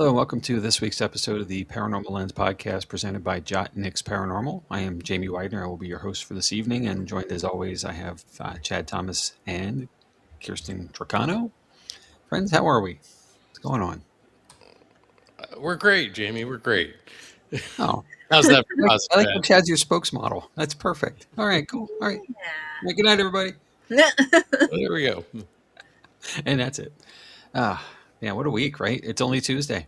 Hello and welcome to this week's episode of the Paranormal Lens podcast presented by Jot Nix Paranormal. I am Jamie Widener. I will be your host for this evening, and joined as always, I have Chad Thomas and Kirsten Tricano. Friends, how are we? What's going on? We're great, Jamie. We're great. Oh, How's that for I us, like Chad? that Chad's your spokesmodel. That's perfect. All right, cool. All right. Good night, everybody. Well, there we go. And that's it. Yeah, what a week, right? It's only Tuesday.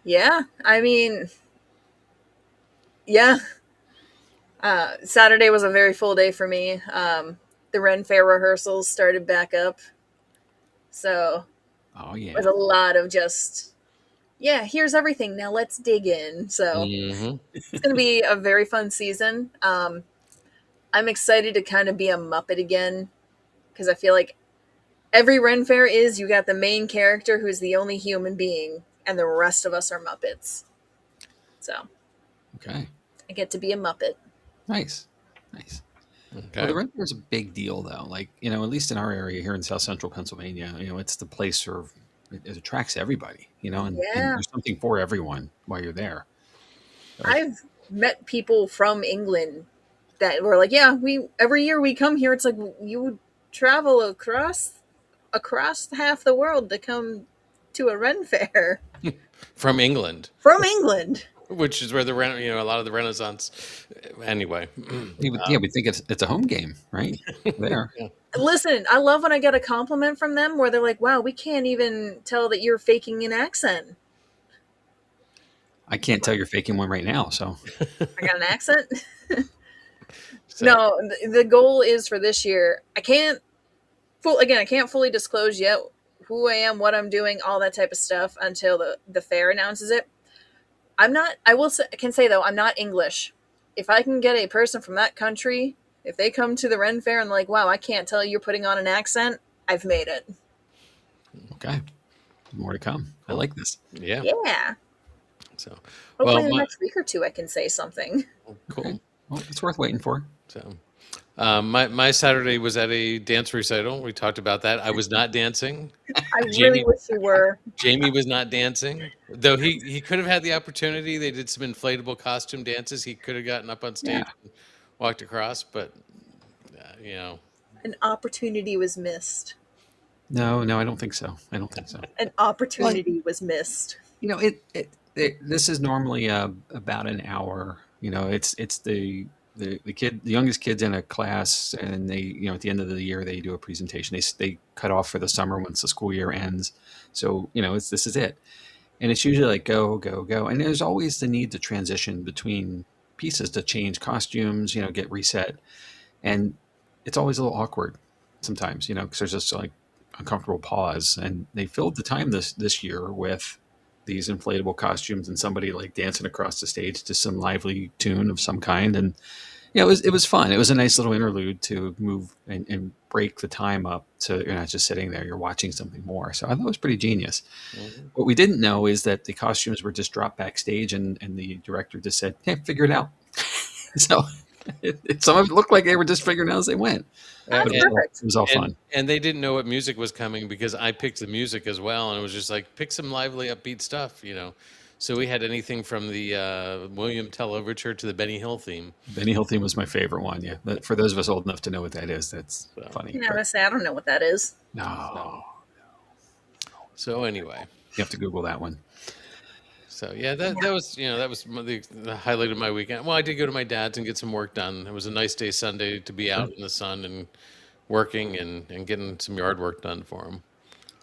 Yeah, I mean, yeah. Saturday was a very full day for me. The Ren Fair rehearsals started back up. So Oh, yeah. it was a lot of just, yeah, here's everything. Now let's dig in. So it's going to be a very fun season. I'm excited to kind of be a Muppet again because I feel like every Ren Fair is you got the main character who's the only human being, and the rest of us are Muppets. So Okay. I get to be a Muppet. Nice. Okay. Well, the Ren Fair is a big deal, though. Like, at least in our area here in South Central Pennsylvania, it's the place where it attracts everybody, and there's something for everyone while you're there. I've met people from England that were like, yeah, every year we come here. It's like you would travel across half the world to come to a Ren Fair From England, from England. which is where a lot of the Renaissance. Anyway, We think it's a home game, right? There. Listen, I love when I get a compliment from them where they're like, wow, we can't even tell that you're faking an accent. I can't tell you're faking one right now, so. I got an accent? so, No, the goal is for this year. I can't fully disclose yet who I am, what I'm doing, all that type of stuff until the fair announces it. I can say though, I'm not English. If I can get a person from that country, if they come to the Ren Fair and like, wow, I can't tell you're putting on an accent, I've made it. Okay. More to come. I like this. Yeah. So, hopefully in the next week or two I can say something. Cool. Okay. Well, it's worth waiting for. So, my Saturday was at a dance recital. We talked about that. I was not dancing. I really wish you were. Jamie was not dancing, though he could have had the opportunity. They did some inflatable costume dances. He could have gotten up on stage and walked across, but An opportunity was missed. No, I don't think so. An opportunity was missed. This is normally about an hour. It's the youngest kids in a class, and they, at the end of the year, they do a presentation. They cut off for the summer once the school year ends. So, this is it. And it's usually like go, go, go. And there's always the need to transition between pieces to change costumes, get reset. And it's always a little awkward sometimes, because there's just like uncomfortable pause. And they filled the time this year with these inflatable costumes and somebody like dancing across the stage to some lively tune of some kind. And it was fun. It was a nice little interlude to move and break the time up so you're not just sitting there, you're watching something more. So I thought it was pretty genius. Mm-hmm. What we didn't know is that the costumes were just dropped backstage and the director just said, hey, figure it out. So some of it looked like they were just figuring out as they went. That's perfect. It was all fun. And they didn't know what music was coming because I picked the music as well. And it was just like, pick some lively, upbeat stuff, So we had anything from the William Tell Overture to the Benny Hill theme. Benny Hill theme was my favorite one, yeah. But for those of us old enough to know what that is, that's funny. I don't know what that is. No. So anyway. You have to Google that one. So that was the highlight of my weekend. Well, I did go to my dad's and get some work done. It was a nice day Sunday to be out in the sun and working and getting some yard work done for him.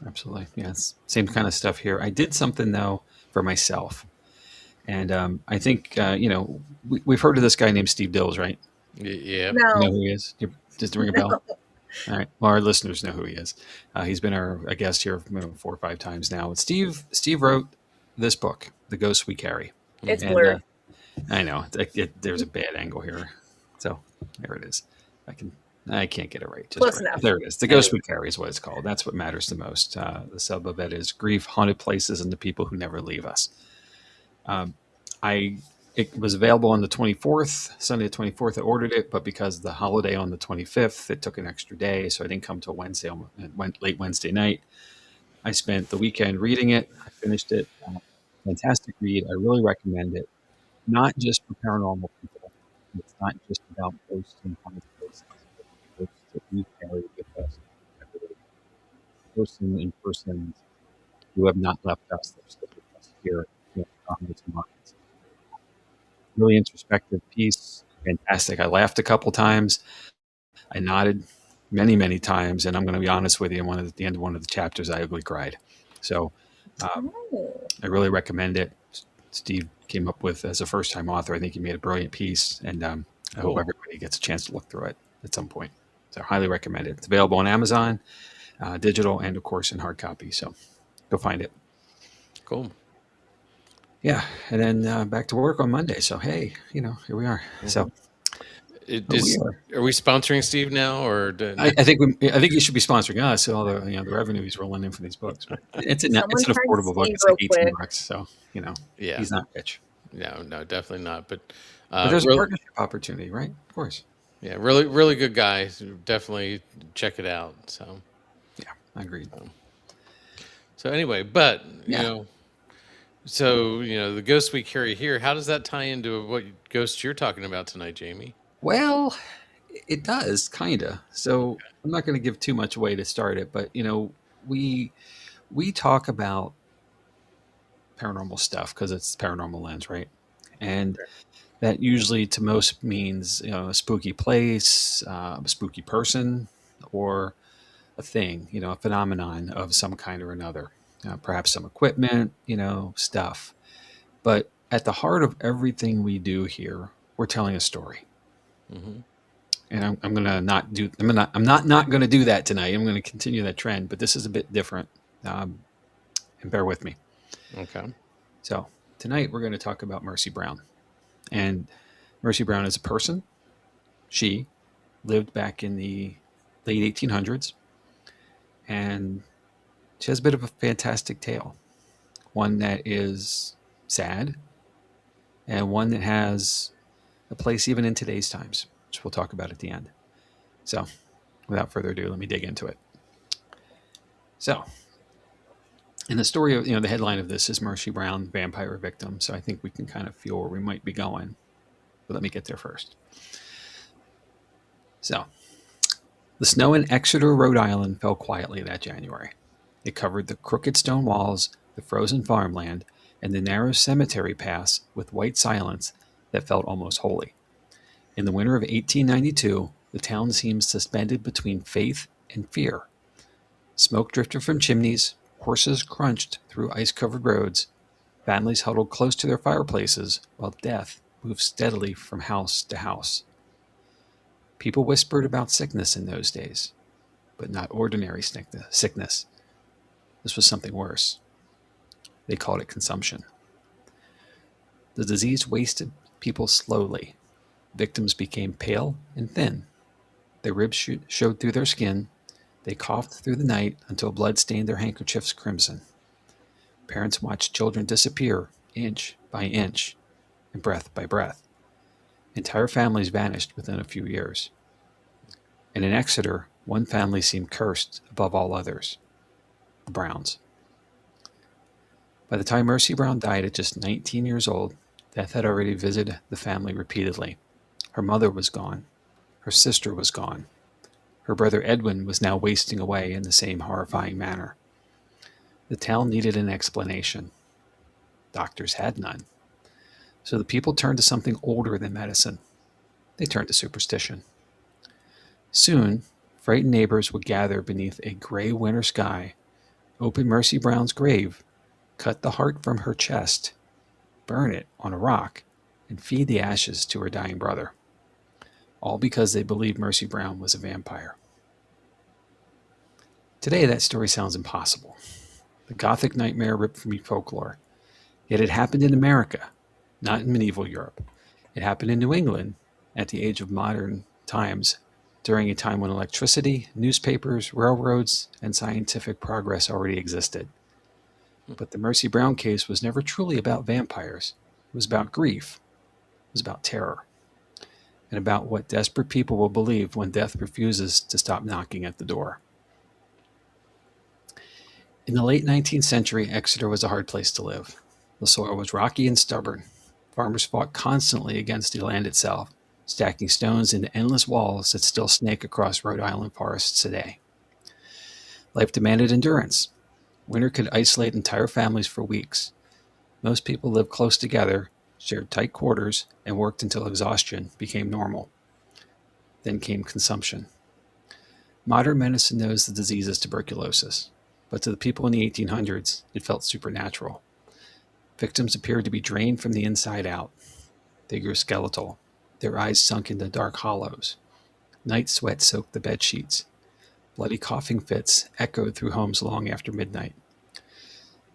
Absolutely, yes. Same kind of stuff here. I did something though for myself, and I think we've heard of this guy named Steve Dills, right? Yeah. No. You know who he is? Does it ring a bell? All right. Well, our listeners know who he is. He's been a guest here 4 or 5 times now. But Steve wrote this book, The Ghosts We Carry. It's blurred. I know. There's a bad angle here. So there it is. I can't get it right. Close enough. There it is. The Ghosts We Carry is what it's called. That's what matters the most. The sub of it is Grief, Haunted Places, and the People Who Never Leave Us. It was available on the 24th, Sunday the 24th. I ordered it, but because of the holiday on the 25th, it took an extra day, so I didn't come till late Wednesday night. I spent the weekend reading it. I finished it. Fantastic read. I really recommend it. Not just for paranormal people. It's not just about ghosts and haunted places. But the ghosts that we carry with us every day. In persons who have not left us. They're still with us here in our hearts and minds. Really introspective piece. Fantastic. I laughed a couple times. I nodded many, many times, and I'm going to be honest with you. At the end of one of the chapters, I ugly cried. So I really recommend it. Steve came up with, as a first-time author, I think he made a brilliant piece, and I hope everybody gets a chance to look through it at some point. So highly recommend it. It's available on Amazon, digital, and of course in hard copy. So go find it. Cool. Yeah, and then back to work on Monday. So hey, here we are. Mm-hmm. So are we sponsoring Steve now, or I think you should be sponsoring us. All the revenue he's rolling in for these books. But it's an affordable book. It's like $18. So yeah, he's not rich. No, definitely not. But there's a partnership opportunity, right? Of course. Yeah, really, really good guy. Definitely check it out. So yeah, I agree. So anyway, but So, the ghosts we carry here, how does that tie into what ghosts you're talking about tonight, Jamie? Well, it does, kind of. So I'm not going to give too much away to start it, but, we talk about paranormal stuff because it's paranormal lens, right? And that usually to most means, a spooky place, a spooky person, or a thing, a phenomenon of some kind or another. Perhaps some equipment, stuff. But at the heart of everything we do here, we're telling a story. Mm-hmm. And I'm not going to do that tonight. I'm going to continue that trend, but this is a bit different. And bear with me. Okay. So tonight we're going to talk about Mercy Brown. And Mercy Brown is a person. She lived back in the late 1800s. And she has a bit of a fantastic tale, one that is sad, and one that has a place even in today's times, which we'll talk about at the end. So, without further ado, let me dig into it. So, in the story of, the headline of this is Mercy Brown, vampire victim. So I think we can kind of feel where we might be going. But let me get there first. So, the snow in Exeter, Rhode Island fell quietly that January. It covered the crooked stone walls, the frozen farmland, and the narrow cemetery paths with white silence that felt almost holy. In the winter of 1892, the town seemed suspended between faith and fear. Smoke drifted from chimneys, horses crunched through ice-covered roads, families huddled close to their fireplaces, while death moved steadily from house to house. People whispered about sickness in those days, but not ordinary sickness. This was something worse. They called it consumption. The disease wasted people slowly. Victims became pale and thin. Their ribs showed through their skin. They coughed through the night until blood stained their handkerchiefs crimson. Parents watched children disappear inch by inch and breath by breath. Entire families vanished within a few years. And in Exeter, one family seemed cursed above all others. The Browns. By the time Mercy Brown died at just 19 years old, death had already visited the family repeatedly. Her mother was gone. Her sister was gone. Her brother Edwin was now wasting away in the same horrifying manner. The town needed an explanation. Doctors had none. So the people turned to something older than medicine. They turned to superstition. Soon, frightened neighbors would gather beneath a gray winter sky, open Mercy Brown's grave, cut the heart from her chest, burn it on a rock, and feed the ashes to her dying brother. All because they believed Mercy Brown was a vampire. Today, that story sounds impossible. The Gothic nightmare ripped from folklore. Yet it happened in America, not in medieval Europe. It happened in New England at the age of modern times, during a time when electricity, newspapers, railroads, and scientific progress already existed. But the Mercy Brown case was never truly about vampires. It was about grief. It was about terror. And about what desperate people will believe when death refuses to stop knocking at the door. In the late 19th century, Exeter was a hard place to live. The soil was rocky and stubborn. Farmers fought constantly against the land itself, stacking stones into endless walls that still snake across Rhode Island forests today. Life demanded endurance. Winter could isolate entire families for weeks. Most people lived close together, shared tight quarters, and worked until exhaustion became normal. Then came consumption. Modern medicine knows the disease is tuberculosis, but to the people in the 1800s, it felt supernatural. Victims appeared to be drained from the inside out. They grew skeletal. Their eyes sunk into dark hollows. Night sweat soaked the bed sheets. Bloody coughing fits echoed through homes long after midnight.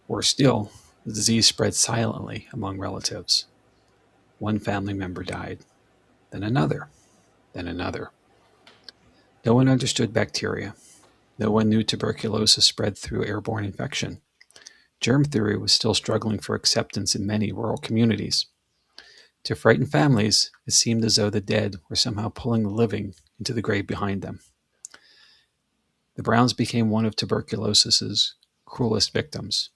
Worse still, the disease spread silently among relatives. One family member died, then another, then another. No one understood bacteria. No one knew tuberculosis spread through airborne infection. Germ theory was still struggling for acceptance in many rural communities. To frightened families, it seemed as though the dead were somehow pulling the living into the grave behind them. The Browns became one of tuberculosis's cruelest victims.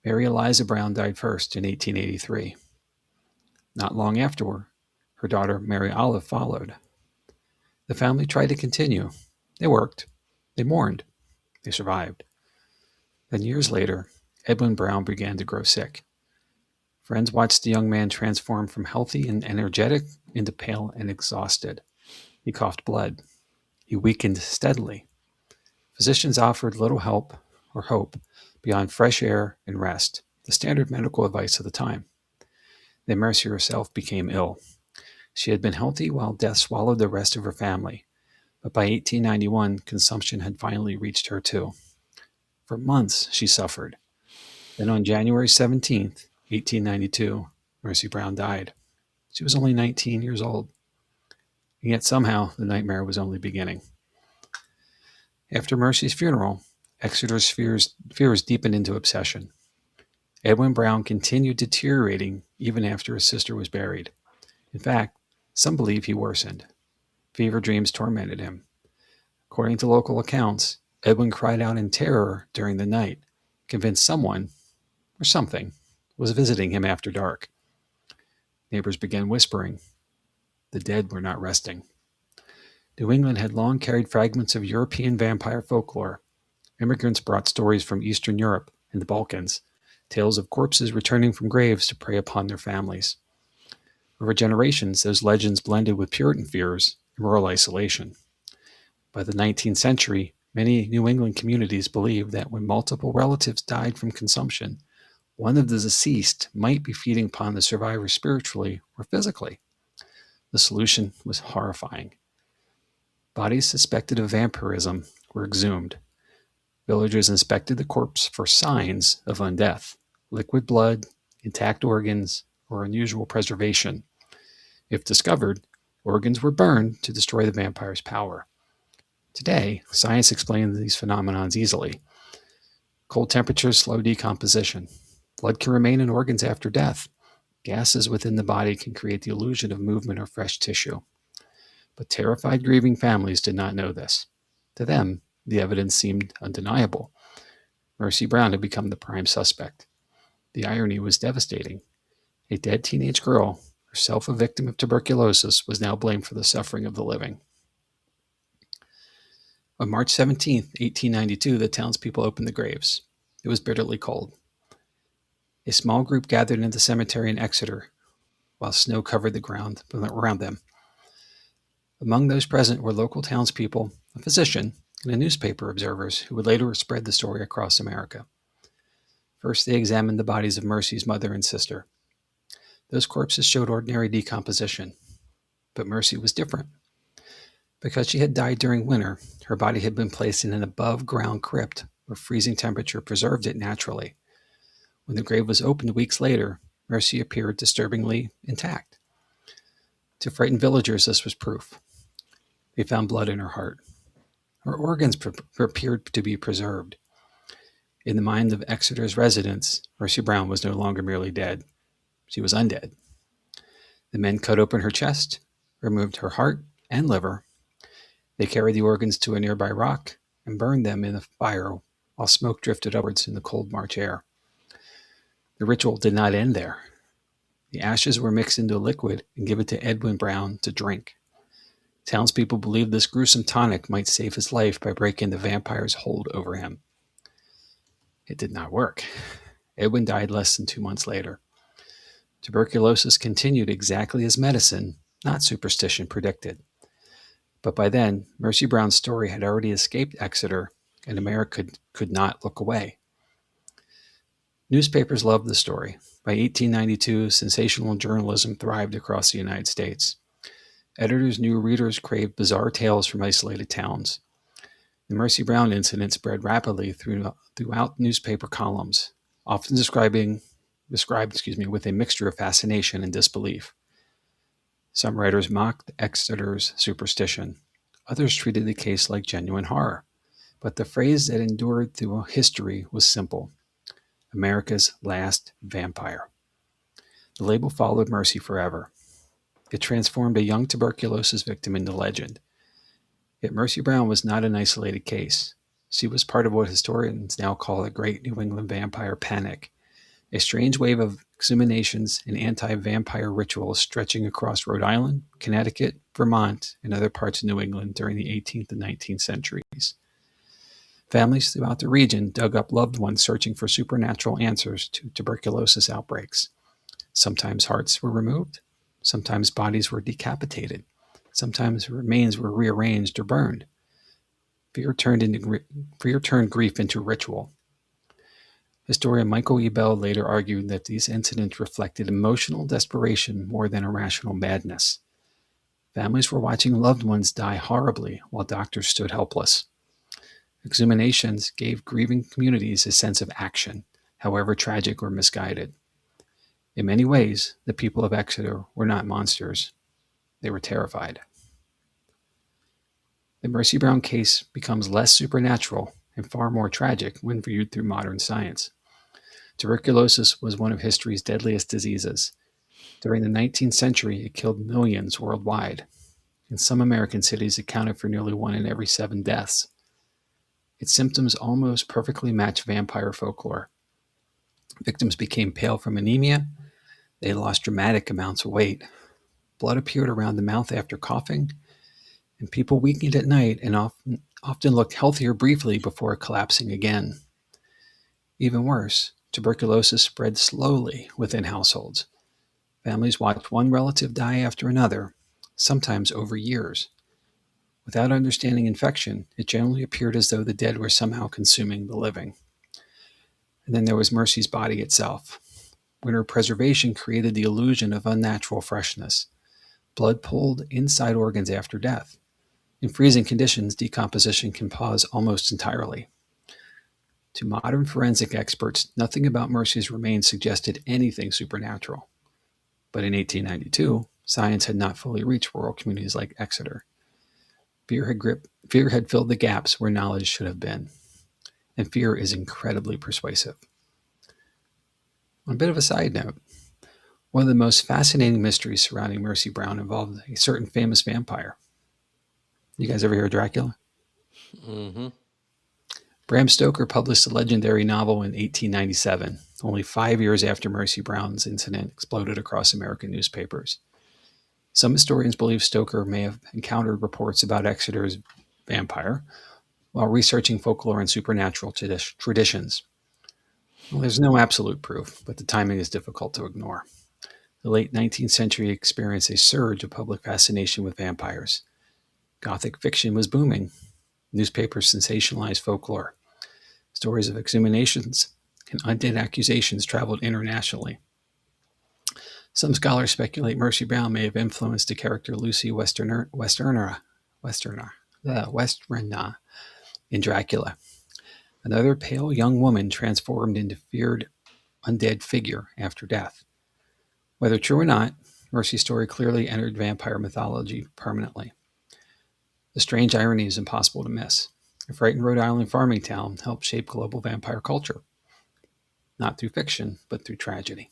Mary Eliza Brown died first in 1883. Not long afterward, her daughter Mary Olive followed. The family tried to continue. They worked. They mourned. They survived. Then years later, Edwin Brown began to grow sick. Friends watched the young man transform from healthy and energetic into pale and exhausted. He coughed blood. He weakened steadily. Physicians offered little help or hope beyond fresh air and rest, the standard medical advice of the time. Then Mercy herself became ill. She had been healthy while death swallowed the rest of her family, but by 1891, consumption had finally reached her too. For months, she suffered. Then on January 17th, 1892, Mercy Brown died. She was only 19 years old. And yet somehow the nightmare was only beginning. After Mercy's funeral, Exeter's fears deepened into obsession. Edwin Brown continued deteriorating even after his sister was buried. In fact, some believe he worsened. Fever dreams tormented him. According to local accounts, Edwin cried out in terror during the night, convinced someone, or something, was visiting him after dark. Neighbors began whispering. The dead were not resting. New England had long carried fragments of European vampire folklore. Immigrants brought stories from Eastern Europe and the Balkans, tales of corpses returning from graves to prey upon their families. Over generations, those legends blended with Puritan fears and rural isolation. By the 19th century, many New England communities believed that when multiple relatives died from consumption, one of the deceased might be feeding upon the survivor spiritually or physically. The solution was horrifying. Bodies suspected of vampirism were exhumed. Villagers inspected the corpse for signs of undeath, liquid blood, intact organs, or unusual preservation. If discovered, organs were burned to destroy the vampire's power. Today, science explains these phenomena easily. Cold temperatures slow decomposition. Blood can remain in organs after death. Gases within the body can create the illusion of movement or fresh tissue. But terrified, grieving families did not know this. To them, the evidence seemed undeniable. Mercy Brown had become the prime suspect. The irony was devastating. A dead teenage girl, herself a victim of tuberculosis, was now blamed for the suffering of the living. On March 17, 1892, the townspeople opened the graves. It was bitterly cold. A small group gathered in the cemetery in Exeter, while snow covered the ground around them. Among those present were local townspeople, a physician, and newspaper observers who would later spread the story across America. First, they examined the bodies of Mercy's mother and sister. Those corpses showed ordinary decomposition, but Mercy was different. Because she had died during winter, her body had been placed in an above-ground crypt where freezing temperature preserved it naturally. When the grave was opened weeks later, Mercy appeared disturbingly intact. To frightened villagers, this was proof. They found blood in her heart. Her organs appeared to be preserved. In the mind of Exeter's residents, Mercy Brown was no longer merely dead. She was undead. The men cut open her chest, removed her heart and liver. They carried the organs to a nearby rock and burned them in a fire while smoke drifted upwards in the cold March air. The ritual did not end there. The ashes were mixed into a liquid and given to Edwin Brown to drink. Townspeople believed this gruesome tonic might save his life by breaking the vampire's hold over him. It did not work. Edwin died less than 2 months later. Tuberculosis continued exactly as medicine, not superstition, predicted. But by then, Mercy Brown's story had already escaped Exeter, and America could not look away. Newspapers loved the story. By 1892, sensational journalism thrived across the United States. Editors knew readers craved bizarre tales from isolated towns. The Mercy Brown incident spread rapidly throughout newspaper columns, often described with a mixture of fascination and disbelief. Some writers mocked Exeter's superstition. Others treated the case like genuine horror. But the phrase that endured through history was simple: America's last vampire. The label followed Mercy forever. It transformed a young tuberculosis victim into legend. Yet Mercy Brown was not an isolated case. She was part of what historians now call the Great New England Vampire Panic, a strange wave of exhumations and anti-vampire rituals stretching across Rhode Island, Connecticut, Vermont, and other parts of New England during the 18th and 19th centuries. Families throughout the region dug up loved ones searching for supernatural answers to tuberculosis outbreaks. Sometimes hearts were removed. Sometimes bodies were decapitated. Sometimes remains were rearranged or burned. Fear turned grief into ritual. Historian Michael E. Bell later argued that these incidents reflected emotional desperation more than irrational madness. Families were watching loved ones die horribly while doctors stood helpless. Exhumations gave grieving communities a sense of action, however tragic or misguided. In many ways, the people of Exeter were not monsters. They were terrified. The Mercy Brown case becomes less supernatural and far more tragic when viewed through modern science. Tuberculosis was one of history's deadliest diseases. During the 19th century, it killed millions worldwide. In some American cities, it accounted for nearly 1 in every 7 deaths. Its symptoms almost perfectly match vampire folklore. Victims became pale from anemia. They lost dramatic amounts of weight. Blood appeared around the mouth after coughing, and people weakened at night and often looked healthier briefly before collapsing again. Even worse, tuberculosis spread slowly within households. Families watched one relative die after another, sometimes over years. Without understanding infection, it generally appeared as though the dead were somehow consuming the living. And then there was Mercy's body itself. Winter preservation created the illusion of unnatural freshness. Blood pulled inside organs after death. In freezing conditions, decomposition can pause almost entirely. To modern forensic experts, nothing about Mercy's remains suggested anything supernatural. But in 1892, science had not fully reached rural communities like Exeter. Fear had filled the gaps where knowledge should have been. And fear is incredibly persuasive. On a bit of a side note, one of the most fascinating mysteries surrounding Mercy Brown involved a certain famous vampire. You guys ever hear of Dracula? Mm-hmm. Bram Stoker published a legendary novel in 1897, only 5 years after Mercy Brown's incident exploded across American newspapers. Some historians believe Stoker may have encountered reports about Exeter's vampire while researching folklore and supernatural traditions. Well, there's no absolute proof, but the timing is difficult to ignore. The late 19th century experienced a surge of public fascination with vampires. Gothic fiction was booming. Newspapers sensationalized folklore. Stories of exhumations and undead accusations traveled internationally. Some scholars speculate Mercy Brown may have influenced the character Lucy Westenra in Dracula, another pale young woman transformed into feared undead figure after death. Whether true or not, Mercy's story clearly entered vampire mythology permanently. The strange irony is impossible to miss. A frightened Rhode Island farming town helped shape global vampire culture, not through fiction, but through tragedy.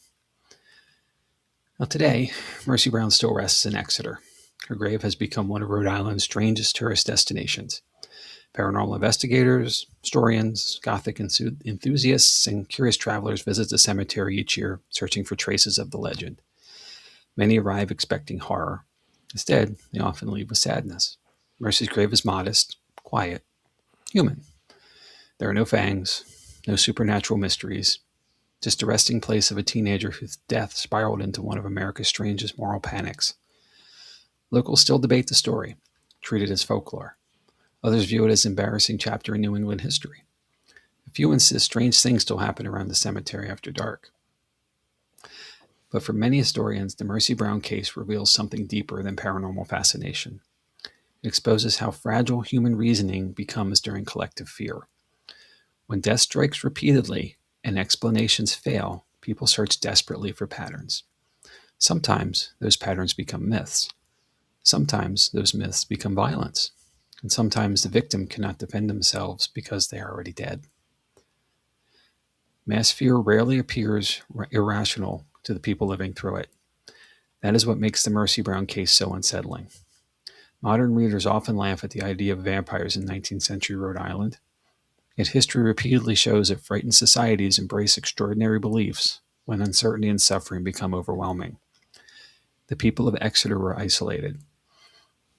Now today, Mercy Brown still rests in Exeter. Her grave has become one of Rhode Island's strangest tourist destinations. Paranormal investigators, historians, Gothic enthusiasts, and curious travelers visit the cemetery each year, searching for traces of the legend. Many arrive expecting horror. Instead, they often leave with sadness. Mercy's grave is modest, quiet, human. There are no fangs, no supernatural mysteries, just a resting place of a teenager whose death spiraled into one of America's strangest moral panics. Locals still debate the story, treat it as folklore. Others view it as an embarrassing chapter in New England history. A few insist strange things still happen around the cemetery after dark. But for many historians, the Mercy Brown case reveals something deeper than paranormal fascination. It exposes how fragile human reasoning becomes during collective fear. When death strikes repeatedly and explanations fail, people search desperately for patterns. Sometimes those patterns become myths. Sometimes those myths become violence. And sometimes the victim cannot defend themselves because they are already dead. Mass fear rarely appears irrational to the people living through it. That is what makes the Mercy Brown case so unsettling. Modern readers often laugh at the idea of vampires in 19th century Rhode Island. Yet history repeatedly shows that frightened societies embrace extraordinary beliefs when uncertainty and suffering become overwhelming. The people of Exeter were isolated.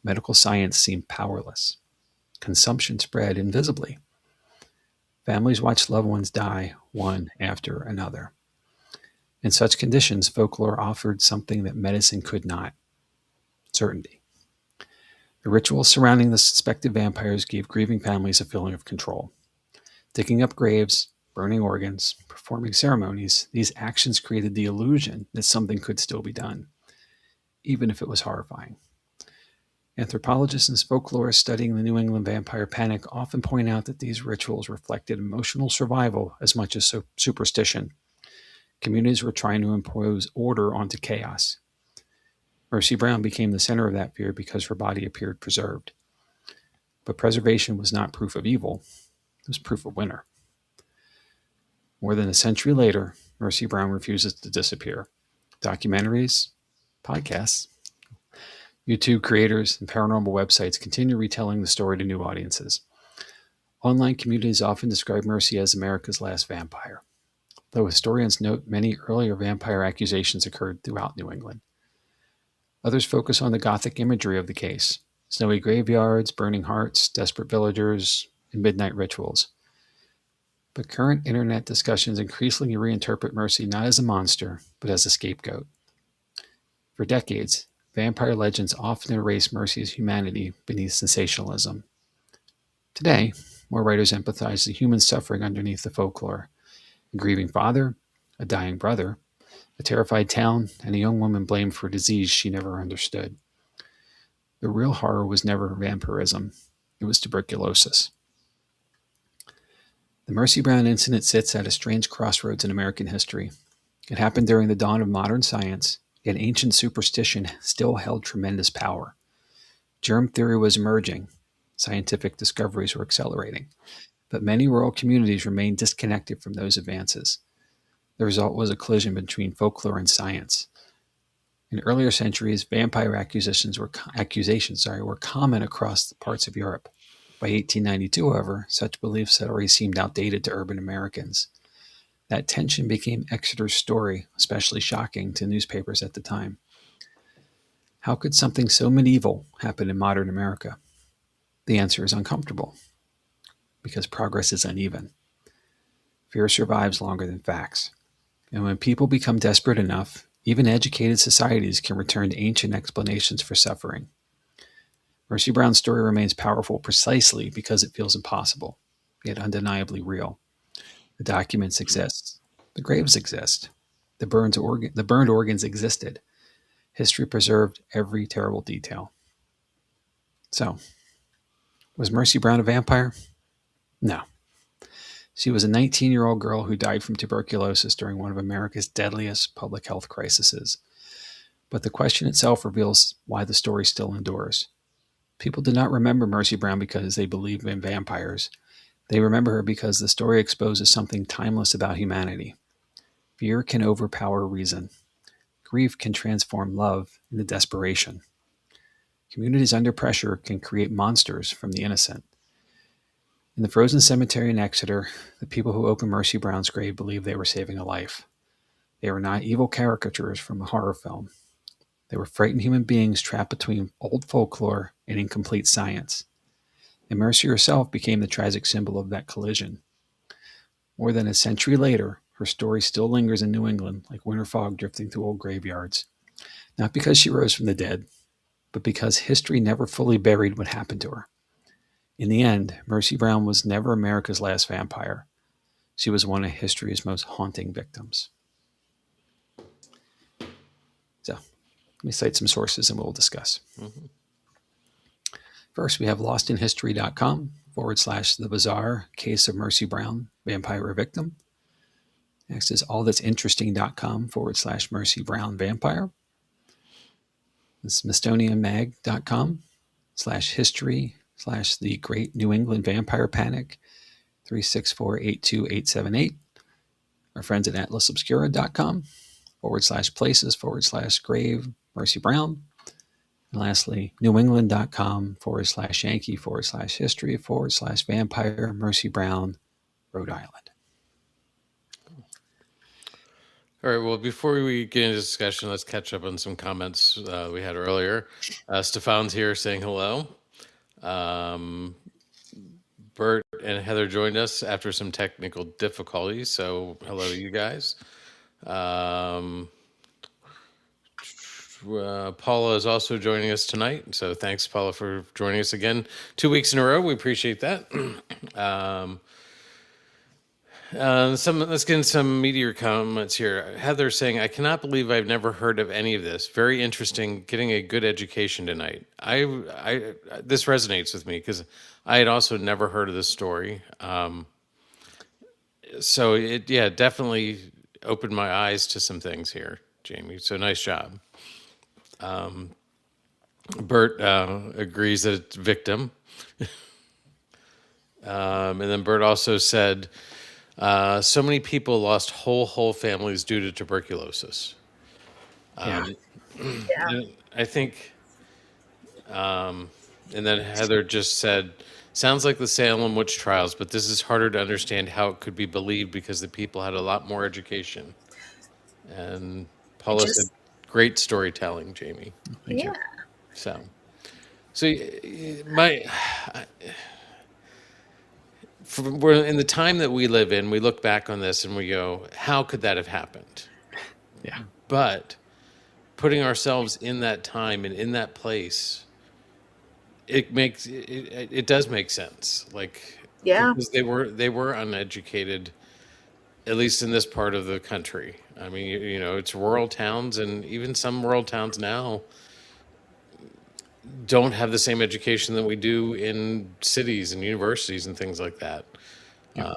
Medical science seemed powerless. Consumption spread invisibly. Families watched loved ones die one after another. In such conditions, folklore offered something that medicine could not: certainty. The rituals surrounding the suspected vampires gave grieving families a feeling of control. Digging up graves, burning organs, performing ceremonies, these actions created the illusion that something could still be done, even if it was horrifying. Anthropologists and folklorists studying the New England vampire panic often point out that these rituals reflected emotional survival as much as superstition. Communities were trying to impose order onto chaos. Mercy Brown became the center of that fear because her body appeared preserved. But preservation was not proof of evil, it was proof of winter. More than a century later, Mercy Brown refuses to disappear. Documentaries, podcasts, YouTube creators, and paranormal websites continue retelling the story to new audiences. Online communities often describe Mercy as America's last vampire, though historians note many earlier vampire accusations occurred throughout New England. Others focus on the Gothic imagery of the case: snowy graveyards, burning hearts, desperate villagers, and midnight rituals. But current internet discussions increasingly reinterpret Mercy not as a monster, but as a scapegoat. For decades, vampire legends often erase Mercy's humanity beneath sensationalism. Today, more writers empathize the human suffering underneath the folklore: a grieving father, a dying brother, a terrified town, and a young woman blamed for a disease she never understood. The real horror was never vampirism, it was tuberculosis. The Mercy Brown incident sits at a strange crossroads in American history. It happened during the dawn of modern science, yet ancient superstition still held tremendous power. Germ theory was emerging, scientific discoveries were accelerating, but many rural communities remained disconnected from those advances. The result was a collision between folklore and science. In earlier centuries, vampire accusations were common across parts of Europe. By 1892, however, such beliefs had already seemed outdated to urban Americans. That tension became Exeter's story, especially shocking to newspapers at the time. How could something so medieval happen in modern America? The answer is uncomfortable, because progress is uneven. Fear survives longer than facts. And when people become desperate enough, even educated societies can return to ancient explanations for suffering. Mercy Brown's story remains powerful precisely because it feels impossible, yet undeniably real. The documents exist. The graves exist. The burned organs existed. History preserved every terrible detail. So, was Mercy Brown a vampire? No. She was a 19-year-old girl who died from tuberculosis during one of America's deadliest public health crises. But the question itself reveals why the story still endures. People do not remember Mercy Brown because they believe in vampires. They remember her because the story exposes something timeless about humanity. Fear can overpower reason. Grief can transform love into desperation. Communities under pressure can create monsters from the innocent. In the frozen cemetery in Exeter, the people who opened Mercy Brown's grave believed they were saving a life. They were not evil caricatures from a horror film. They were frightened human beings trapped between old folklore and incomplete science. And Mercy herself became the tragic symbol of that collision. More than a century later, her story still lingers in New England like winter fog drifting through old graveyards. Not because she rose from the dead, but because history never fully buried what happened to her. In the end, Mercy Brown was never America's last vampire. She was one of history's most haunting victims. So, let me cite some sources and we'll discuss. Mm-hmm. First, we have lostinhistory.com/the bizarre case of Mercy Brown, vampire victim. Next is allthat'sinteresting.com/Mercy Brown vampire. The Smithsonianmag.com/history/the Great New England Vampire Panic 364-82878. Our friends at atlasobscura.com/places/grave Mercy Brown. And lastly, newengland.com/yankee/history/vampire Mercy Brown, Rhode Island. All right. Well, before we get into discussion, let's catch up on some comments we had earlier. Stefan's here saying hello. Bert and Heather joined us after some technical difficulties, so hello to you guys. Paula is also joining us tonight, so thanks, Paula, for joining us again 2 weeks in a row. We appreciate that. Let's get in some meteor comments here. Heather saying, I cannot believe I've never heard of any of this. Very interesting, getting a good education tonight. This resonates with me because I had also never heard of this story. So it definitely opened my eyes to some things here, Jamie. So nice job. Bert agrees that it's victim. And then Bert also said, so many people lost whole families due to tuberculosis. Yeah. I think, and then Heather just said, sounds like the Salem witch trials, but this is harder to understand how it could be believed because the people had a lot more education. And Paula said, great storytelling, Jamie. Thank you. So we're in the time that we live in, we look back on this and we go, how could that have happened? Yeah. But putting ourselves in that time and in that place, it does make sense. Like, because they were uneducated, at least in this part of the country. I mean, you know, it's rural towns, and even some rural towns now don't have the same education that we do in cities and universities and things like that. Yeah.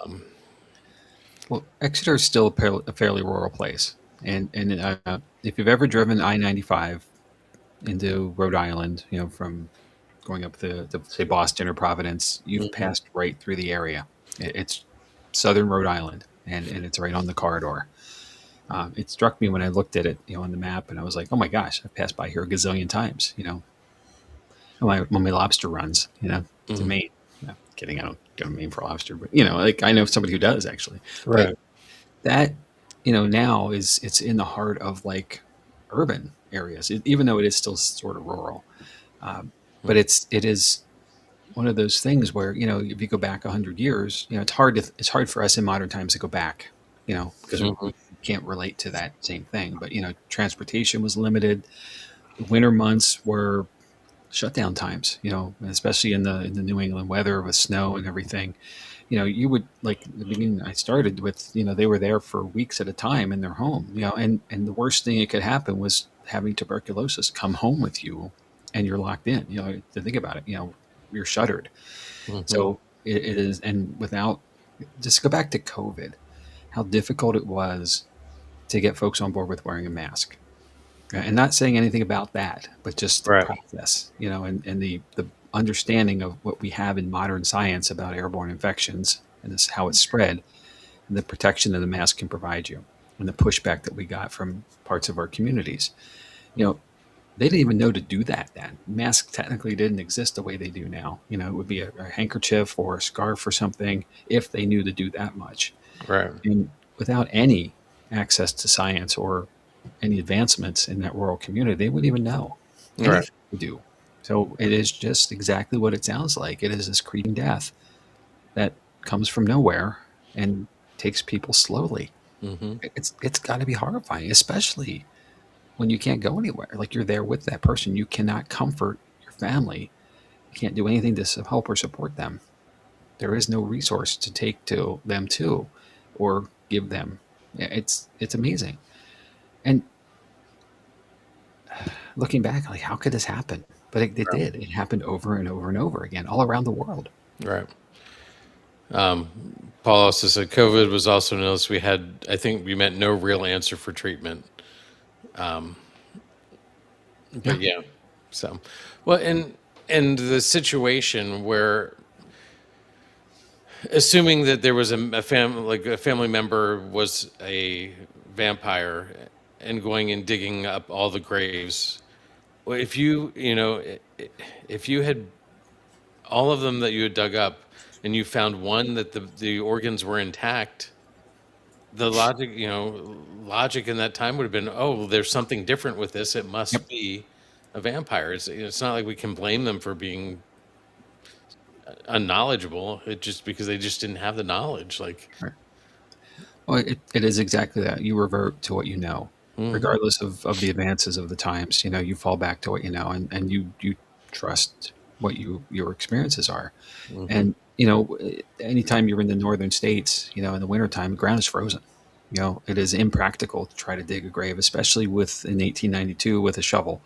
Well, Exeter is still a fairly rural place, and if you've ever driven I-95 into Rhode Island, you know, from going up to say Boston or Providence, you've passed right through the area. It's southern Rhode Island, and it's right on the corridor. It struck me when I looked at it, you know, on the map, and I was like, oh my gosh, I've passed by here a gazillion times, you know. When my lobster runs, you know, to Maine. No, kidding, I don't go to Maine for lobster, but, you know, like I know somebody who does actually. Right. But that, you know, now it's in the heart of like urban areas, even though it is still sort of rural. But it is one of those things where, you know, if you go back 100 years, you know, it's hard for us in modern times to go back, you know, because we can't relate to that same thing. But, you know, transportation was limited. The winter months were shutdown times, you know, especially in the New England weather with snow and everything. You know, you would, like, the beginning I started with, you know, they were there for weeks at a time in their home, you know, and the worst thing that could happen was having tuberculosis come home with you and you're locked in, you know, to think about it, you know, you're shuttered. So it is, and without, just go back to COVID, how difficult it was to get folks on board with wearing a mask. And not saying anything about that, but just the process, you know, and the understanding of what we have in modern science about airborne infections and this, how it's spread, and the protection that the mask can provide you, and the pushback that we got from parts of our communities. You know, they didn't even know to do that then. Masks technically didn't exist the way they do now. It would be a handkerchief or a scarf or something if they knew to do that much. Right. And without any access to science or any advancements in that rural community, they wouldn't even know Right. anything to do. So it is just exactly what it sounds like. It is this creeping death that comes from nowhere and takes people slowly. Mm-hmm. It's got to be horrifying, especially when you can't go anywhere. Like, you're there with that person, you cannot comfort your family, you can't do anything to help or support them. There is no resource to take to them to, or give them. It's amazing. And looking back, like, how could this happen? But it did. It happened over and over and over again, all around the world. Right. Paul also said COVID was also noticed. I think we meant no real answer for treatment. But yeah, so, well, and the situation where, assuming that there was a family member was a vampire and going and digging up all the graves, well, if you had all of them that you had dug up and you found one that the organs were intact, the logic in that time would have been, oh, well, there's something different with this. It must Yep. be a vampire. It's not like we can blame them for being unknowledgeable. It just because they just didn't have the knowledge. Like, Right. Well, it is exactly that. You revert to what you know, mhm, regardless of the advances of the times. You fall back to what you know, and you trust what your experiences are. mhm, And anytime you're in the northern states, in the wintertime, the ground is frozen. It is impractical to try to dig a grave, especially in 1892 with a shovel,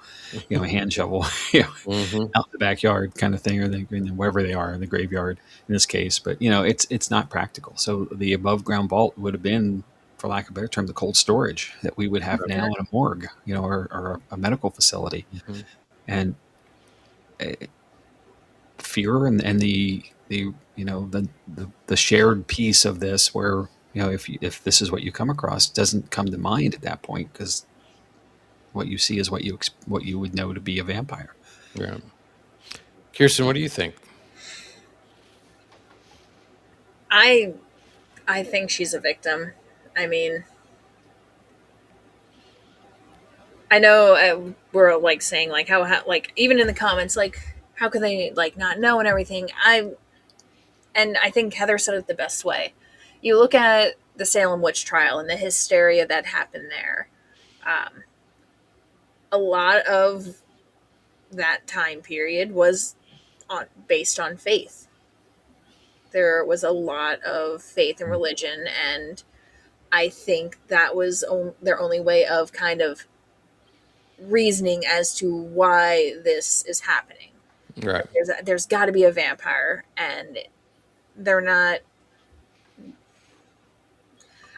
a hand shovel, mhm, out in the backyard kind of thing, or wherever they are in the graveyard in this case. But it's not practical. So the above ground vault would have been, for lack of a better term, the cold storage that we would have now in a morgue, or a medical facility. mhm. And uh, fear and the shared piece of this, where if this is what you come across, doesn't come to mind at that point, because what you see is what you would know to be a vampire. Yeah. Kirsten, what do you think? I I think she's a victim. I mean, I know we're like saying like how like even in the comments like how could they like not know and everything. I think Heather said it the best way. You look at the Salem witch trial and the hysteria that happened there. Um, a lot of that time period was based on faith. There was a lot of faith and religion, and I think that was their only way of kind of reasoning as to why this is happening. Right. There's got to be a vampire, and they're not.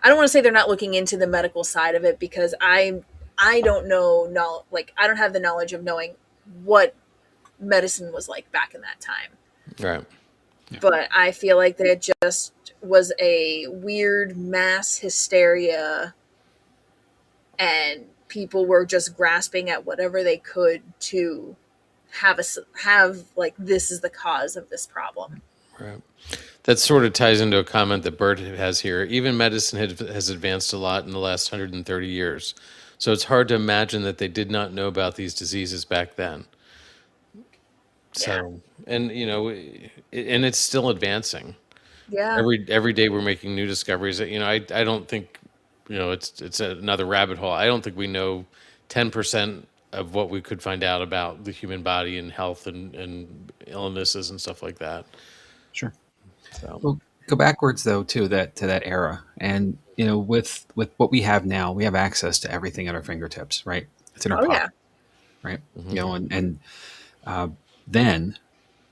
I don't want to say they're not looking into the medical side of it, because I don't know, like I don't have the knowledge of knowing what medicine was like back in that time. Right. But I feel like there just was a weird mass hysteria, and people were just grasping at whatever they could to have like this is the cause of this problem. Right. That sort of ties into a comment that Bert has here. Even medicine has advanced a lot in the last 130 years. So it's hard to imagine that they did not know about these diseases back then. Yeah. So, and and it's still advancing. Yeah. Every day we're making new discoveries. I don't think, it's another rabbit hole. I don't think we know 10% of what we could find out about the human body and health and illnesses and stuff like that. Sure. So, Well, go backwards though to that era, and with what we have now, we have access to everything at our fingertips, right? It's in our Oh yeah. pocket, right? mhm, And uh, then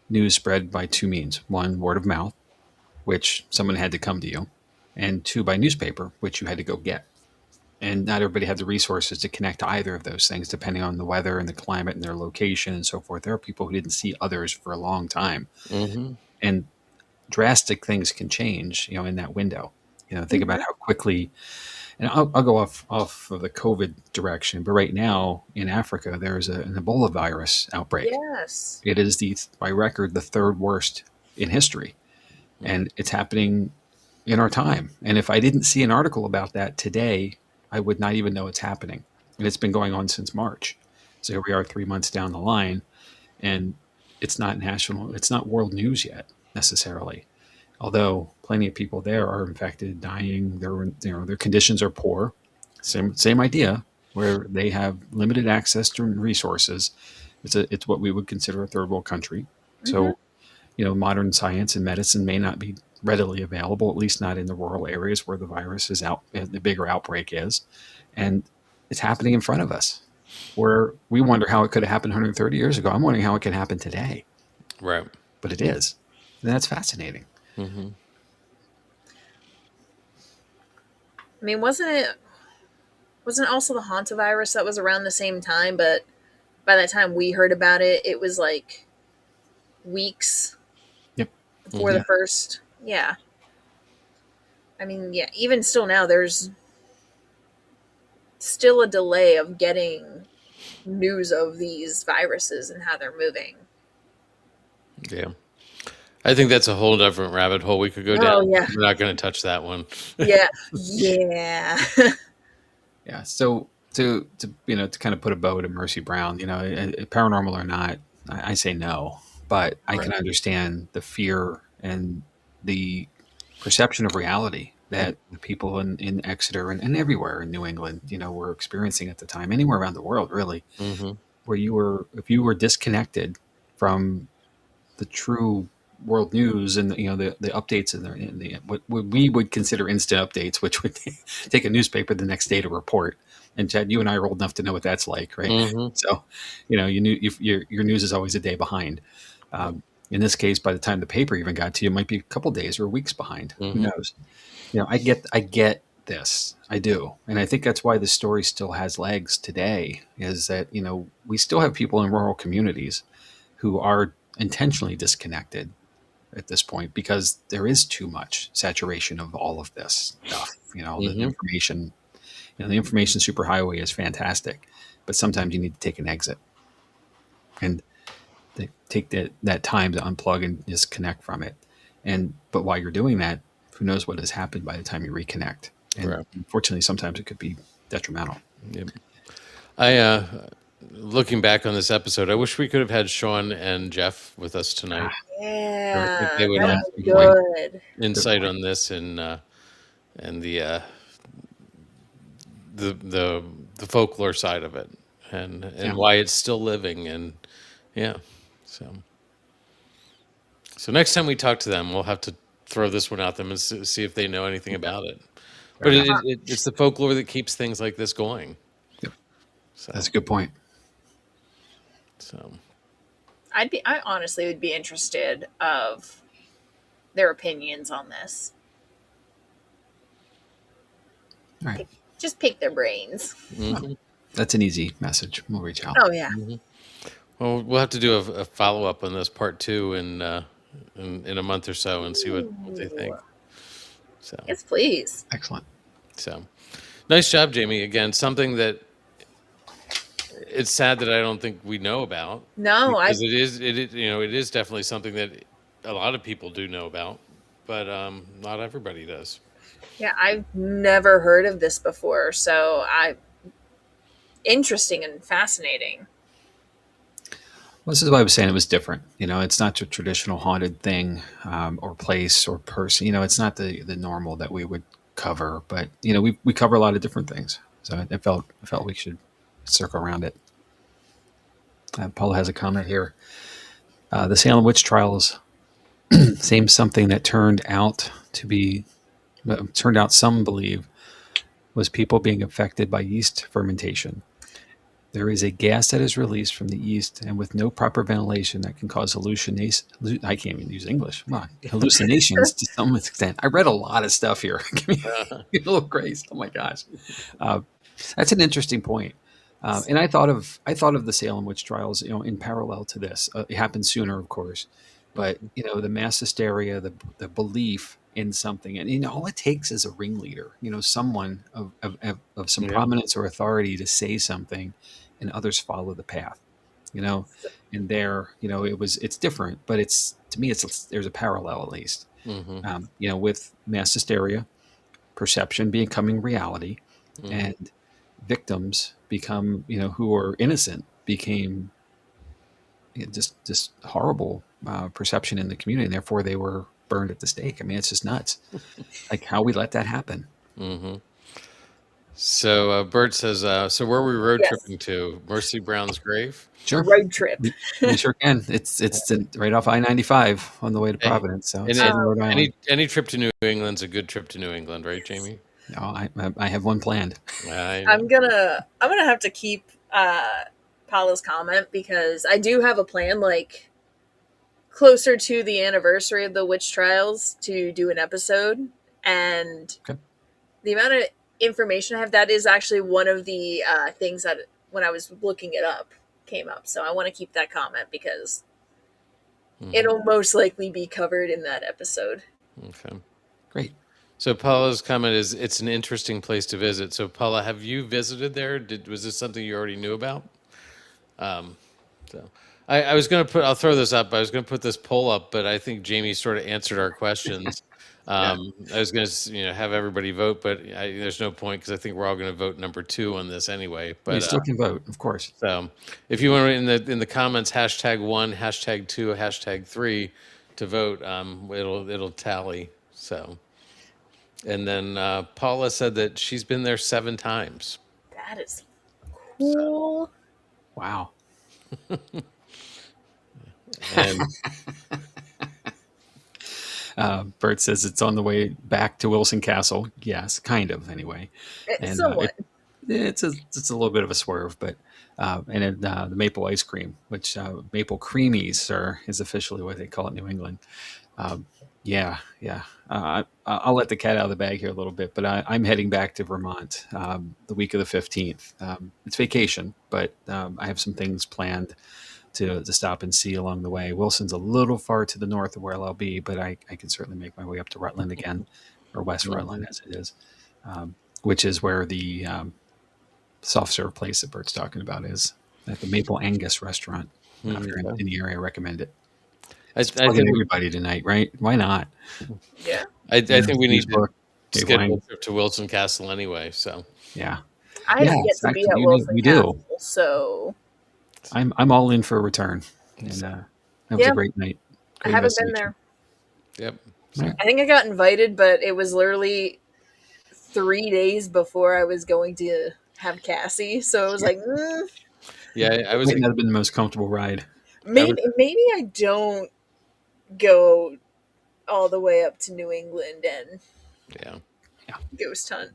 news spread by two means: one, word of mouth, which someone had to come to you, and two, by newspaper, which you had to go get. And not everybody had the resources to connect to either of those things, depending on the weather and the climate and their location and so forth. There are people who didn't see others for a long time, mhm, and drastic things can change, in that window. Think about Mhm. how quickly And I'll go off of the COVID direction, but right now in Africa, there's an Ebola virus outbreak. Yes. It is by record, the third worst in history. And it's happening in our time. And if I didn't see an article about that today, I would not even know it's happening. And it's been going on since March. So here we are 3 months down the line, and it's not world news yet necessarily. Although plenty of people there are infected, dying, their conditions are poor. Same idea, where they have limited access to resources. It's what we would consider a third world country. Mm-hmm. So, modern science and medicine may not be readily available, at least not in the rural areas where the virus is out, the bigger outbreak is. And it's happening in front of us, where we wonder how it could have happened 130 years ago. I'm wondering how it can happen today. Right. But it is. And that's fascinating. Mm-hmm. I mean, wasn't also the hantavirus that was around the same time? But by the time we heard about it, it was like weeks Yep. before the first. Yeah. I mean, yeah, even still now, there's still a delay of getting news of these viruses and how they're moving. Yeah. I think that's a whole different rabbit hole we could go down. Yeah. We're not going to touch that one. Yeah. Yeah. Yeah. So to kind of put a bow to Mercy Brown, paranormal or not, I say no, but I can understand the fear and the perception of reality that the people in Exeter and everywhere in New England, were experiencing at the time, anywhere around the world, really, where if you were disconnected from the true world news and the updates in the what we would consider instant updates, which would take a newspaper the next day to report. And Chad, you and I are old enough to know what that's like, right? So, you knew your news is always a day behind. In this case, by the time the paper even got to you, it might be a couple days or weeks behind. Who knows? I get this. I do. And I think that's why the story still has legs today, is that, we still have people in rural communities who are intentionally disconnected at this point because there is too much saturation of all of this stuff. The information, the information superhighway is fantastic, but sometimes you need to take an exit and take that time to unplug and disconnect from it. But while you're doing that, who knows what has happened by the time you reconnect? And unfortunately, sometimes it could be detrimental. Yep. Looking back on this episode, I wish we could have had Sean and Jeff with us tonight. Yeah, they would have good insight on this and the folklore side of it and why it's still living and so next time we talk to them, we'll have to throw this one at them and see if they know anything about it. But it's the folklore that keeps things like this going. Yep. So that's a good point. So I honestly would be interested of their opinions on this. All right. Just pick their brains. That's an easy message. We'll reach out. Oh yeah. Well, we'll have to do a follow up on this part 2 in a month or so and see what they think. So yes, please. Excellent. So nice job, Jamie. Again, something that it's sad that I don't think we know about. No, because it is definitely something that a lot of people do know about, but not everybody does. Yeah, I've never heard of this before, so interesting and fascinating. Well, this is why I was saying it was different. It's not a traditional haunted thing or place or person. It's not the normal that we would cover, but we cover a lot of different things. So I felt we should circle around it. Paula has a comment here. The Salem witch trials seems something that turned out some believe was people being affected by yeast fermentation. There is a gas that is released from the yeast, and with no proper ventilation, that can cause hallucinations. I can't even use English. Come on. Hallucinations to some extent. I read a lot of stuff here. Give me a little grace. Oh my gosh, that's an interesting point. And I thought of the Salem witch trials, in parallel to this. It happened sooner, of course, but the mass hysteria, the belief in something, and all it takes is a ringleader, someone of some Yeah. prominence or authority to say something, and others follow the path. you know and there, it's different, but it's, to me, there's a parallel, at least, Mm-hmm. with mass hysteria, perception becoming reality, Mm-hmm. and victims become, who are innocent, became just horrible perception in the community, and therefore they were burned at the stake. I mean, it's just nuts, like how we let that happen. Mm-hmm. So Bert says, so where are we road Yes. tripping to? Mercy Brown's grave? A Sure, road trip. we sure can. It's right off I-95 on the way to Hey, Providence, so and it's in Um, Rhode Island. any trip to New England's a good trip to New England, right, yes. Jamie? No, I have one planned. I know. I'm gonna have to keep Paula's comment because I do have a plan, like closer to the anniversary of the witch trials, to do an episode, and Okay. the amount of information I have, that is actually one of the things that when I was looking it up came up. So I want to keep that comment because Mhm. it'll most likely be covered in that episode. Okay. Great. So Paula's comment is, it's an interesting place to visit. So Paula, have you visited there? Was this something you already knew about? So I was going to I'll throw this up. I was going to put this poll up, but I think Jamie sort of answered our questions. Yeah. I was going to, have everybody vote, but there's no point because I think we're all going to vote number 2 on this anyway. You But still can vote, of course. so if you want to, in the comments, #1, #2, #3 to vote, it'll tally. So, and then Paula said that she's been there 7 times. That is So, cool. Wow. and Bert says it's on the way back to Wilson Castle. Yes, kind of, anyway. And Somewhat. it's a little bit of a swerve, but and then the maple ice cream, which maple creamies is officially what they call it in New England. Yeah, yeah. I'll let the cat out of the bag here a little bit, but I'm heading back to Vermont the week of the 15th. It's vacation, but I have some things planned to stop and see along the way. Wilson's a little far to the north of where I'll be, but I can certainly make my way up to Rutland again, or West Rutland as it is, which is where the soft serve place that Bert's talking about is, at the Maple Angus restaurant. If you're in the area, I recommend it. I It's plugging think everybody tonight, right? Why not? Yeah. I think we need to book, Dave schedule Lang. a trip to Wilson Castle anyway. So Yeah, I have yet it's to be actually- at Wilson we Castle, do. so I'm all in for a return, and that was Yeah. a great night. I Great haven't been investigation. there. yep. Right. I think I got invited, but it was literally 3 days before I was going to have Cassie. So it was like, Yeah, I was. Might not have been the most comfortable ride. maybe I don't go all the way up to New England and Yeah, ghost hunt.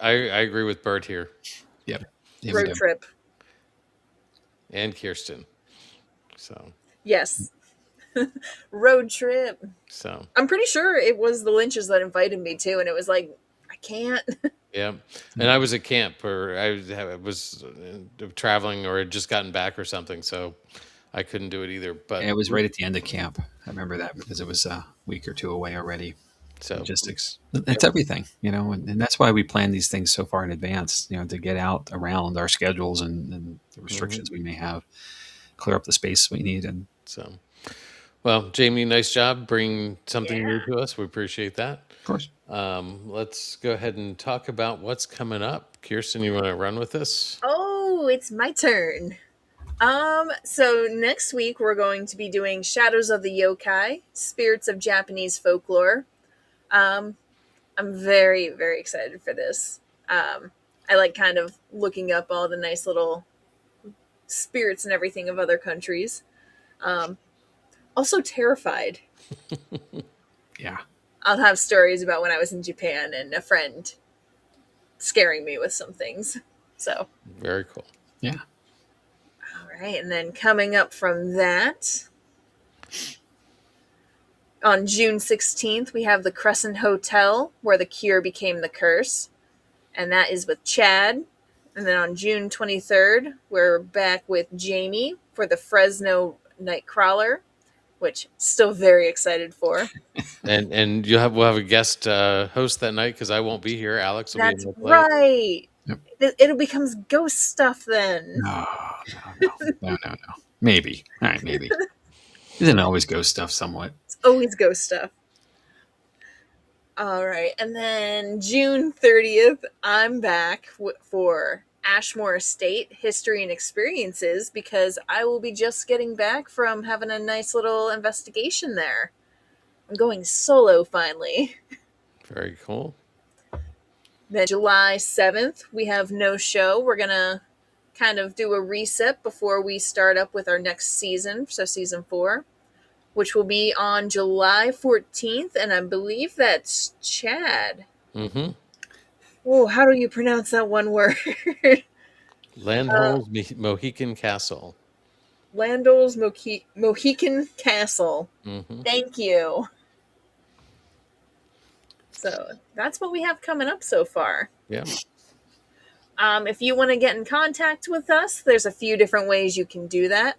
I agree with Bert here Yep. Yeah, we Road do. trip. and Kirsten. So Yes. Road trip. so I'm pretty sure it was the Lynches that invited me too, and it was like, I can't. yeah, and I was at camp, or I was traveling, or had just gotten back or something, so I couldn't do it either. But It was right at the end of camp. I remember that because it was a week or two away already. so Logistics. It's everything, and that's why we plan these things so far in advance, to get out around our schedules and the restrictions we may have, clear up the space we need. And so. Well, Jamie, nice job bringing something new Yeah. to us. We appreciate that. of course, Let's go ahead and talk about what's coming up. Kirsten, you want to run with this? Oh, it's my turn. So next week we're going to be doing Shadows of the Yokai, Spirits of Japanese Folklore. I'm very, very excited for this. I like kind of looking up all the nice little spirits and everything of other countries. Also terrified. yeah. I'll have stories about when I was in Japan and a friend scaring me with some things. So, Very cool. Yeah. all right. And then coming up from that, on June 16th, we have the Crescent Hotel, where the cure became the curse. And that is with Chad. And then on June 23rd, we're back with Jamie for the Fresno Nightcrawler. which still very excited for. And we'll have a guest host that night because I won't be here. Alex will be That's able to play. right. Yep. It becomes ghost stuff then. No. Maybe. All right, maybe. Isn't it always ghost stuff somewhat? It's always ghost stuff. All right. And then June 30th, I'm back for Ashmore Estate History and Experiences because I will be just getting back from having a nice little investigation there. I'm going solo finally. Very cool. Then July 7th, we have no show. We're going to kind of do a reset before we start up with our next season, so season 4, which will be on July 14th, and I believe that's Chad. Mm-hmm. Oh, how do you pronounce that one word? Landhold's Mohican Castle. Landol's Mohican Castle. Mm-hmm. Thank you. So that's what we have coming up so far. Yeah. If you want to get in contact with us, there's a few different ways you can do that.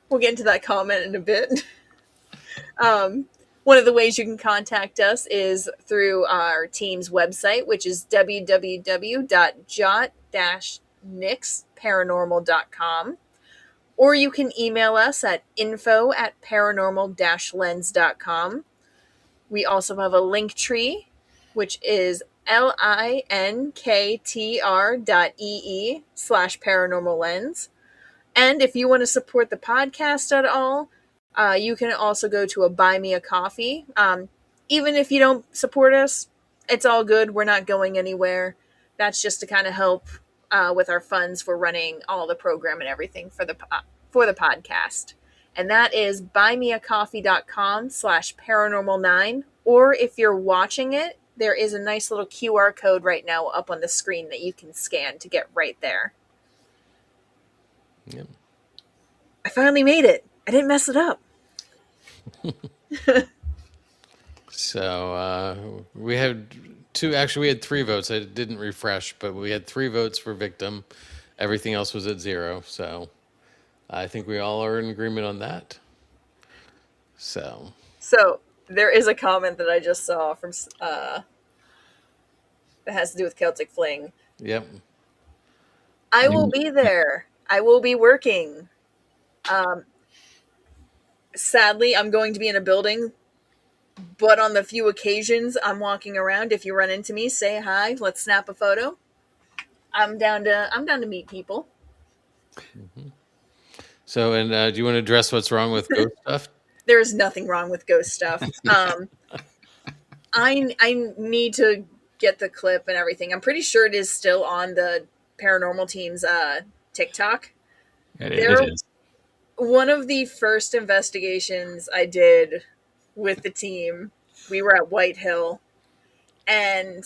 We'll get into that comment in a bit. One of the ways you can contact us is through our team's website, which is www.jot-nixparanormal.com. Or you can email us at info@paranormal-lens.com. We also have a link tree, which is linktr.ee/paranormal-lens. And if you want to support the podcast at all, you can also go to a Buy Me a Coffee. Even if you don't support us, it's all good. We're not going anywhere. That's just to kind of help with our funds for running all the program and everything for the podcast. And that is buymeacoffee.com/paranormal9. Or if you're watching it, there is a nice little QR code right now up on the screen that you can scan to get right there. Yep. I finally made it. I didn't mess it up. So we had we had 3 votes. I didn't refresh, but we had 3 votes for victim. Everything else was at 0. So I think we all are in agreement on that. So there is a comment that I just saw from that has to do with Celtic Fling. Yep. I will be there. I will be working. Sadly, I'm going to be in a building, but on the few occasions I'm walking around, if you run into me, say hi. Let's snap a photo. I'm down to meet people. Mm-hmm. So, and do you want to address what's wrong with ghost stuff? There is nothing wrong with ghost stuff. I need to get the clip and everything. I'm pretty sure it is still on the Paranormal team's TikTok. It is. One of the first investigations I did with the team, we were at White Hill, and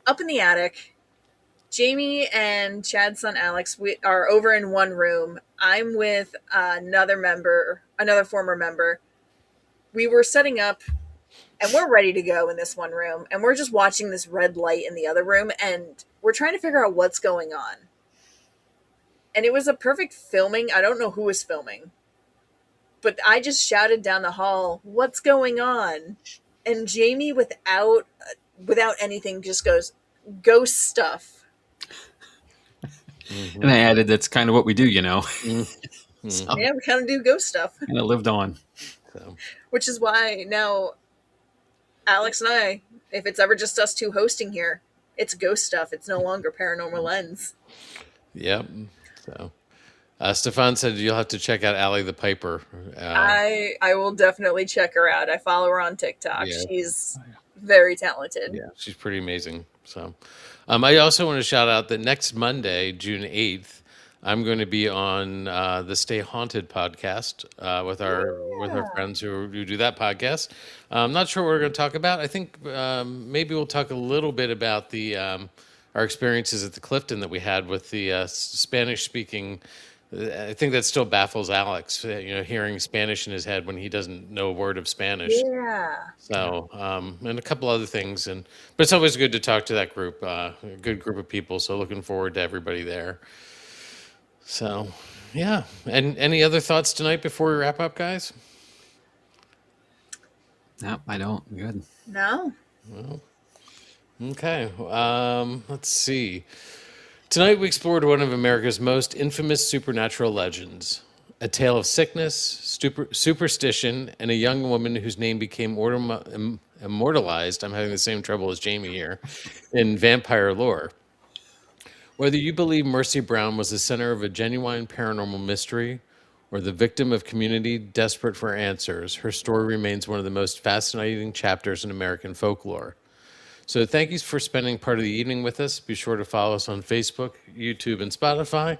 up in the attic, Jamie and Chad's son Alex are over in one room. I'm with another former member. We were setting up, and we're ready to go in this one room, and we're just watching this red light in the other room, and we're trying to figure out what's going on. And it was a perfect filming. I don't know who was filming, but I just shouted down the hall, "What's going on?" And Jamie, without anything, just goes, "Ghost stuff." Mm-hmm. And I added, "That's kind of what we do, you know." Mm-hmm. So, yeah, we kind of do ghost stuff. And it lived on. So. Which is why now, Alex and I, if it's ever just us 2 hosting here, it's ghost stuff. It's no longer Paranormal Lens. Yep. So, Stefan said you'll have to check out Allie the Piper. I will definitely check her out. I follow her on TikTok. Yeah. She's very talented. Yeah, she's pretty amazing. So, I also want to shout out that next Monday, June 8th, I'm going to be on the Stay Haunted podcast with our friends who do that podcast. I'm not sure what we're going to talk about. I think maybe we'll talk a little bit about our experiences at the Clifton that we had with the Spanish-speaking. I think that still baffles Alex, hearing Spanish in his head when he doesn't know a word of Spanish. Yeah. So, and a couple other things, but it's always good to talk to that group, a good group of people. So, looking forward to everybody there. So, Yeah. And any other thoughts tonight before we wrap up, guys? No, I don't. Good. No. Okay. Let's see. Tonight we explored one of America's most infamous supernatural legends, a tale of sickness, superstition, and a young woman whose name became immortalized. I'm having the same trouble as Jamie here in vampire lore. Whether you believe Mercy Brown was the center of a genuine paranormal mystery or the victim of community desperate for answers, her story remains one of the most fascinating chapters in American folklore. So thank you for spending part of the evening with us. Be sure to follow us on Facebook, YouTube, and Spotify.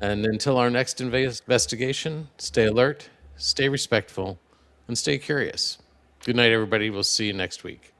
And until our next investigation, stay alert, stay respectful, and stay curious. Good night, everybody. We'll see you next week.